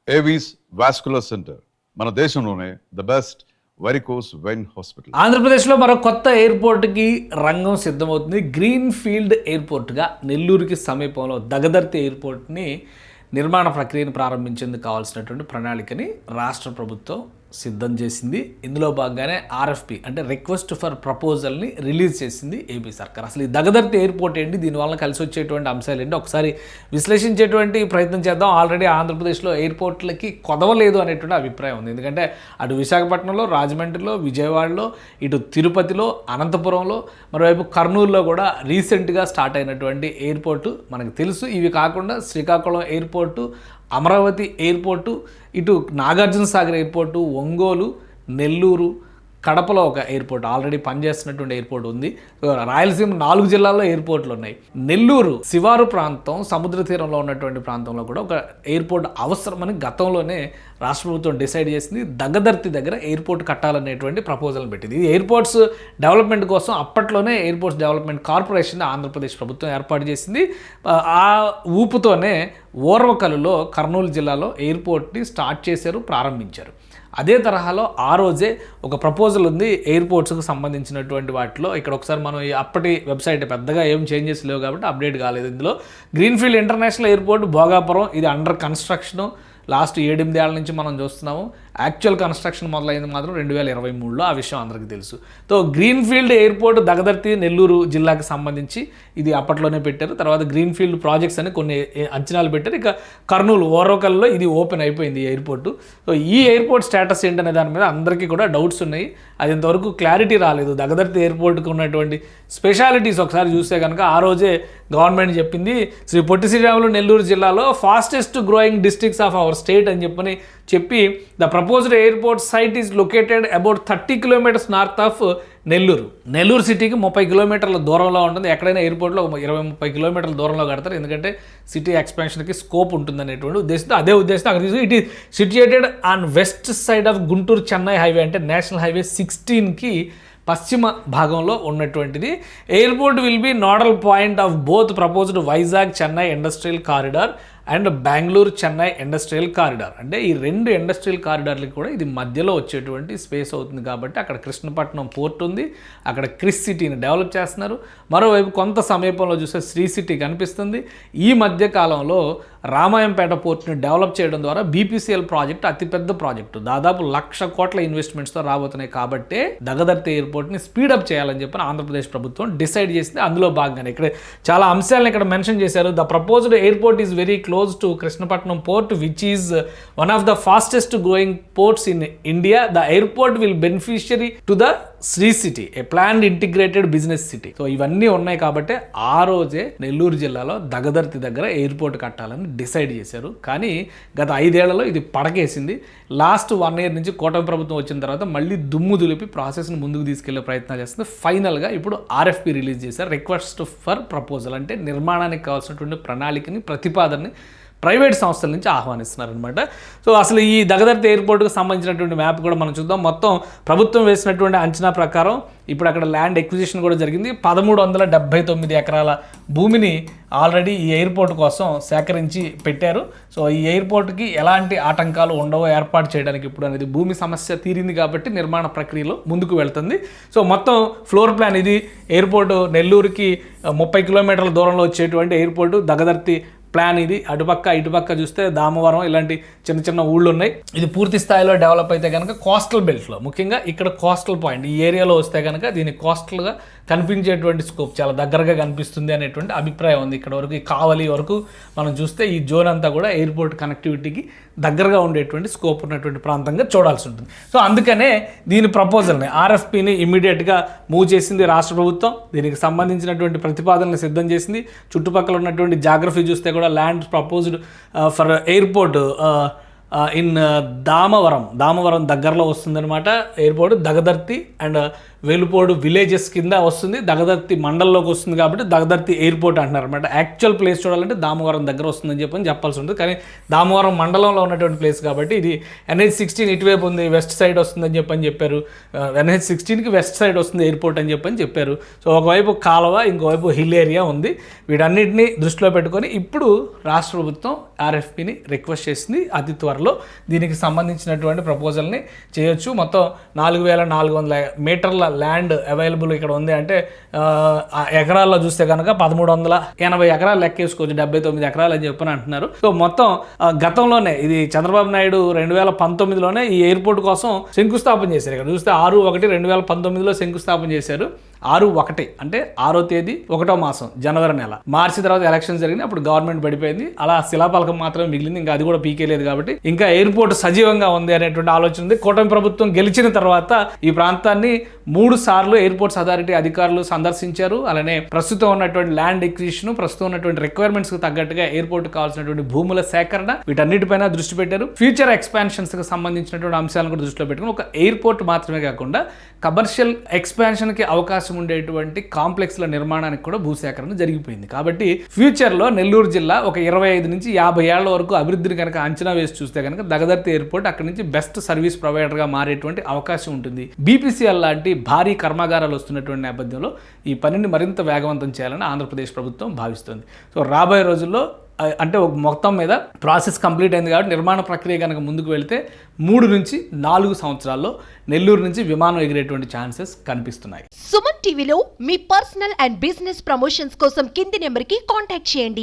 Avis vascular centre మన దేశంలోనే the best varicose vein hospital. ఆంధ్రప్రదేశ్లో మరో కొత్త ఎయిర్పోర్ట్కి రంగం సిద్ధమవుతుంది. గ్రీన్ ఫీల్డ్ ఎయిర్పోర్ట్గా నెల్లూరుకి సమీపంలో దగదర్తి ఎయిర్పోర్ట్ని నిర్మాణ ప్రక్రియను ప్రారంభించేందుకు కావాల్సినటువంటి ప్రణాళికని రాష్ట్ర ప్రభుత్వం సిద్ధం చేసింది. ఇందులో భాగంగానే ఆర్ఎఫ్పి అంటే రిక్వెస్ట్ ఫర్ ప్రపోజల్ని రిలీజ్ చేసింది ఏపీ సర్కార్. అసలు ఈ దగదర్తి ఎయిర్పోర్ట్ ఏంటి, దీనివల్ల కలిసి వచ్చేటువంటి అంశాలు ఏంటి ఒకసారి విశ్లేషించేటువంటి ప్రయత్నం చేద్దాం. ఆల్రెడీ ఆంధ్రప్రదేశ్లో ఎయిర్పోర్ట్లకి కొదవలేదు అనేటువంటి అభిప్రాయం ఉంది. ఎందుకంటే అటు విశాఖపట్నంలో, రాజమండ్రిలో, విజయవాడలో, ఇటు తిరుపతిలో, అనంతపురంలో, మరోవైపు కర్నూలులో కూడా రీసెంట్గా స్టార్ట్ అయినటువంటి ఎయిర్పోర్టు మనకు తెలుసు. ఇవి కాకుండా శ్రీకాకుళం ఎయిర్పోర్టు, అమరావతి ఎయిర్పోర్టు, ఇటు నాగార్జున సాగర్ ఎయిర్పోర్టు, ఒంగోలు, నెల్లూరు, కడపలో ఒక ఎయిర్పోర్ట్ ఆల్రెడీ పనిచేస్తున్నటువంటి ఎయిర్పోర్ట్ ఉంది. రాయలసీమ 4 జిల్లాల్లో ఎయిర్పోర్ట్లు ఉన్నాయి. నెల్లూరు శివారు ప్రాంతం, సముద్ర తీరంలో ఉన్నటువంటి ప్రాంతంలో కూడా ఒక ఎయిర్పోర్ట్ అవసరమని గతంలోనే రాష్ట్ర ప్రభుత్వం డిసైడ్ చేసింది. దగదర్తి దగ్గర ఎయిర్పోర్ట్ కట్టాలనేటువంటి ప్రపోజల్ పెట్టింది. ఇది ఎయిర్పోర్ట్స్ డెవలప్మెంట్ కోసం అప్పట్లోనే ఎయిర్పోర్ట్స్ డెవలప్మెంట్ కార్పొరేషన్ ఆంధ్రప్రదేశ్ ప్రభుత్వం ఏర్పాటు చేసింది. ఆ ఊపుతోనే ఓర్వకలులో కర్నూలు జిల్లాలో ఎయిర్పోర్ట్ని స్టార్ట్ చేశారు, ప్రారంభించారు. అదే తరహాలో ఆ రోజే ఒక ప్రపోజల్ ఉంది ఎయిర్పోర్ట్స్కి సంబంధించినటువంటి వాటిలో. ఇక్కడ ఒకసారి మనం అప్పటి వెబ్సైట్ పెద్దగా ఏం చేంజెస్ లేవు కాబట్టి అప్డేట్ కాలేదు. ఇందులో గ్రీన్ఫీల్డ్ ఇంటర్నేషనల్ ఎయిర్పోర్ట్ భోగాపురం, ఇది అండర్ కన్స్ట్రక్షను. లాస్ట్ 7-8 ఏళ్ల నుంచి మనం చూస్తున్నాము. యాక్చువల్ కన్స్ట్రక్షన్ మొదలైంది మాత్రం 2023లో, ఆ విషయం అందరికీ తెలుసు. So greenfield airport Dagadarthi Nellore జిల్లాకి సంబంధించి ఇది అప్పట్లోనే పెట్టారు. తర్వాత గ్రీన్ఫీల్డ్ ప్రాజెక్ట్స్ అని కొన్ని అంచనాలు పెట్టారు. ఇక కర్నూలు ఓర్వకల్లో ఇది ఓపెన్ అయిపోయింది ఈ ఎయిర్పోర్టు. సో ఈ ఎయిర్పోర్ట్ స్టేటస్ ఏంటనే దాని మీద అందరికీ కూడా డౌట్స్ ఉన్నాయి. అది ఇంతవరకు క్లారిటీ రాలేదు. దగదర్తి ఎయిర్పోర్ట్కి ఉన్నటువంటి స్పెషాలిటీస్ ఒకసారి చూస్తే కనుక ఆ రోజే గవర్నమెంట్ చెప్పింది, శ్రీ పొట్టి శ్రీరాములు నెల్లూరు జిల్లాలో fastest growing districts of our state అని చెప్పి the proposed airport site is located about 30 kilometres north of Nellore సిటీకి 30 కిలోమీటర్ల దూరంలో ఉంటుంది. ఎక్కడైనా ఎయిర్పోర్ట్లో 20-30 కిలోమీటర్ల దూరంలో కడతారు, ఎందుకంటే సిటీ ఎక్స్పాన్షన్కి స్కోప్ ఉంటుంది అనేటువంటి ఉద్దేశంతో. అదే ఉద్దేశంతో అక్కడ తీసుకు it is situated on west side of Guntur Chennai highway, అంటే నేషనల్ హైవే 16కి పశ్చిమ భాగంలో ఉన్నటువంటిది. Airport will be nodal point of both proposed Vizag Chennai industrial corridor and Bengaluru Chennai industrial corridor. అంటే ఈ 2 ఇండస్ట్రియల్ కారిడార్లకి కూడా ఇది మధ్యలో వచ్చేటువంటి స్పేస్ అవుతుంది. కాబట్టి అక్కడ కృష్ణపట్నం పోర్ట్ ఉంది, అక్కడ క్రిస్ సిటీని డెవలప్ చేస్తున్నారు. మరోవైపు కొంత సమీపంలో చూస్తే శ్రీ సిటీ కనిపిస్తుంది. ఈ మధ్య కాలంలో రామాయంపేట పోర్ట్ని డెవలప్ చేయడం ద్వారా బీపీసీఎల్ ప్రాజెక్ట్ అతిపెద్ద ప్రాజెక్టు, దాదాపు 1,00,000 కోట్ల ఇన్వెస్ట్మెంట్స్తో రాబోతున్నాయి. కాబట్టే దగదర్తి ఎయిర్పోర్ట్ని స్పీడప్ చేయాలని చెప్పి ఆంధ్రప్రదేశ్ ప్రభుత్వం డిసైడ్ చేసింది. అందులో భాగంగానే ఇక్కడ చాలా అంశాలను ఇక్కడ మెన్షన్ చేశారు. The proposed airport is very close to Krishnapatnam port, which is one of the fastest growing ports in India. The airport will beneficiary to the Sri City, a planned integrated business city. So ఇవన్నీ ఉన్నాయి కాబట్టి ఆ రోజే నెల్లూరు జిల్లాలో దగదర్తి దగ్గర airport కట్టాలని decide చేశారు. కానీ గత 5 ఏళ్లలో ఇది పడకేసింది. లాస్ట్ 1 year నుంచి కూటమి ప్రభుత్వం వచ్చిన తర్వాత మళ్ళీ దుమ్ము దులిపి ప్రాసెస్ని ముందుకు తీసుకెళ్లే ప్రయత్నం చేస్తుంది. ఫైనల్గా ఇప్పుడు ఆర్ఎఫ్పి రిలీజ్ చేశారు, రిక్వెస్ట్ ఫర్ ప్రపోజల్. అంటే నిర్మాణానికి కావాల్సినటువంటి ప్రణాళికని, ప్రతిపాదనని ప్రైవేట్ సంస్థల నుంచి ఆహ్వానిస్తున్నారనమాట. సో అసలు ఈ దగదర్తి ఎయిర్పోర్ట్కి సంబంధించినటువంటి మ్యాప్ కూడా మనం చూద్దాం. మొత్తం ప్రభుత్వం వేసినటువంటి అంచనా ప్రకారం ఇప్పుడు అక్కడ ల్యాండ్ ఎక్విజిషన్ కూడా జరిగింది. 1379 ఎకరాల భూమిని ఆల్రెడీ ఈ ఎయిర్పోర్ట్ కోసం సేకరించి పెట్టారు. సో ఈ ఎయిర్పోర్ట్కి ఎలాంటి ఆటంకాలు ఉండవో ఏర్పాటు చేయడానికి ఇప్పుడు అనేది భూమి సమస్య తీరింది కాబట్టి నిర్మాణ ప్రక్రియలో ముందుకు వెళ్తుంది. సో మొత్తం ఫ్లోర్ ప్లాన్ ఇది. ఎయిర్పోర్టు నెల్లూరుకి 30 కిలోమీటర్ల దూరంలో వచ్చేటువంటి ఎయిర్పోర్టు దగదర్తి ప్లాన్ ఇది. అటుపక్క ఇటుపక్క చూస్తే దామవరం, ఇలాంటి చిన్న చిన్న ఊళ్ళు ఉన్నాయి. ఇది పూర్తి స్థాయిలో డెవలప్ అయితే కనుక కోస్టల్ బెల్ట్లో, ముఖ్యంగా ఇక్కడ కోస్టల్ పాయింట్ ఈ ఏరియాలో వస్తే కనుక దీన్ని కోస్టల్గా కనిపించేటువంటి స్కోప్ చాలా దగ్గరగా కనిపిస్తుంది అనేటువంటి అభిప్రాయం ఉంది. ఇక్కడ వరకు ఈ కావలి వరకు మనం చూస్తే ఈ జోన్ అంతా కూడా ఎయిర్పోర్ట్ కనెక్టివిటీకి దగ్గరగా ఉండేటువంటి స్కోప్ ఉన్నటువంటి ప్రాంతంగా చూడాల్సి ఉంటుంది. సో అందుకనే దీని ప్రపోజల్ని ఆర్ఎఫ్పిని ఇమ్మీడియట్గా మూవ్ చేసింది రాష్ట్ర ప్రభుత్వం. దీనికి సంబంధించినటువంటి ప్రతిపాదనలు సిద్ధం చేసింది. చుట్టుపక్కల ఉన్నటువంటి జాగ్రఫీ చూస్తే కూడా land proposed for airport in Damavaram దగ్గరలో వస్తుందన్నమాట ఎయిర్పోర్ట్. దగదర్తి అండ్ వెలుపోడు విలేజెస్ కింద వస్తుంది, దగదర్తి మండలంలోకి వస్తుంది కాబట్టి దగదర్తి ఎయిర్పోర్ట్ అంటున్నారు అనమాట. యాక్చువల్ ప్లేస్ చూడాలంటే దామవరం దగ్గర వస్తుందని చెప్పాల్సి ఉంటుంది, కానీ దామవరం మండలంలో ఉన్నటువంటి ప్లేస్ కాబట్టి ఇది NH-16 ఇటువైపు ఉంది, వెస్ట్ సైడ్ వస్తుందని చెప్పారు. NH-16కి వెస్ట్ సైడ్ వస్తుంది ఎయిర్పోర్ట్ అని చెప్పారు. సో ఒకవైపు కాలువ, ఇంకోవైపు హిల్ ఏరియా ఉంది. వీటన్నిటిని దృష్టిలో పెట్టుకొని ఇప్పుడు రాష్ట్ర ప్రభుత్వం RFPని రిక్వెస్ట్ చేసింది. అతి త్వరలో దీనికి సంబంధించినటువంటి ప్రపోజల్ని చేయొచ్చు. మొత్తం 4400 మీటర్ల ల్యాండ్ అవైలబుల్ ఇక్కడ ఉంది. అంటే ఎకరాల్లో చూస్తే కనుక 1380 ఎకరాలు లెక్కేసుకోవచ్చు, 79 ఎకరాలు అని చెప్పని అంటున్నారు. సో మొత్తం గతంలోనే ఇది చంద్రబాబు నాయుడు 2019లోనే ఈ ఎయిర్పోర్ట్ కోసం శంకుస్థాపన చేశారు. ఇక్కడ చూస్తే 6/1/2019లో శంకుస్థాపన చేశారు. 6/1 అంటే 6వ తేదీ 1వ మాసం జనవరి నెల. మార్చి తర్వాత ఎలక్షన్ జరిగింది, అప్పుడు గవర్నమెంట్ పడిపోయింది. అలా శిలాపలకం మాత్రమే మిగిలింది, ఇంకా అది కూడా పీకేలేదు. కాబట్టి ఇంకా ఎయిర్పోర్ట్ సజీవంగా ఉంది అనేటువంటి ఆలోచన ఉంది. కూటమి ప్రభుత్వం గెలిచిన తర్వాత ఈ ప్రాంతాన్ని 3 సార్లు ఎయిర్పోర్ట్స్ అథారిటీ అధికారులు సందర్శించారు. అలానే ప్రస్తుతం ఉన్నటువంటి ల్యాండ్ ఎక్విజిషన్, ప్రస్తుతం ఉన్నటువంటి రిక్వైర్మెంట్స్ కు తగ్గట్టుగా ఎయిర్పోర్ట్ కావాల్సినటువంటి భూముల సేకరణ, వీటన్నిటిపైన దృష్టి పెట్టారు. ఫ్యూచర్ ఎక్స్పాన్షన్స్ కి సంబంధించినటువంటి అంశాలను కూడా దృష్టిలో పెట్టుకుని ఒక ఎయిర్పోర్ట్ మాత్రమే కాకుండా కమర్షియల్ ఎక్స్పాన్షన్ కి అవకాశం ఉండేటువంటి కాంప్లెక్స్ల నిర్మాణానికి కూడా భూసేకరణ జరిగిపోయింది. కాబట్టి ఫ్యూచర్లో నెల్లూరు జిల్లా ఒక 25 నుంచి 50 ఏళ్ల వరకు అభివృద్ధిని కనుక అంచనా వేసి చూస్తే కనుక దగదర్తి ఎయిర్పోర్ట్ అక్కడి నుంచి బెస్ట్ సర్వీస్ ప్రొవైడర్గా మారేటువంటి అవకాశం ఉంటుంది. BPCL లాంటి భారీ కర్మాగారాలు వస్తున్నటువంటి నేపథ్యంలో ఈ పనిని మరింత వేగవంతం చేయాలని ఆంధ్రప్రదేశ్ ప్రభుత్వం భావిస్తుంది. సో రాబోయే రోజుల్లో అంటే ఒక మొత్తం మీద ప్రాసెస్ కంప్లీట్ అయింది కాబట్టి నిర్మాణ ప్రక్రియ కనుక ముందుకు వెళితే 3 నుంచి 4 సంవత్సరాల్లో నెల్లూరు నుంచి విమానం ఎగిరేటువంటి ఛాన్సెస్ కనిపిస్తున్నాయి. సుమన్ టీవీలో మీ పర్సనల్ అండ్ బిజినెస్ ప్రమోషన్స్ కోసం కింది నెంబర్కి కాంటాక్ట్ చేయండి.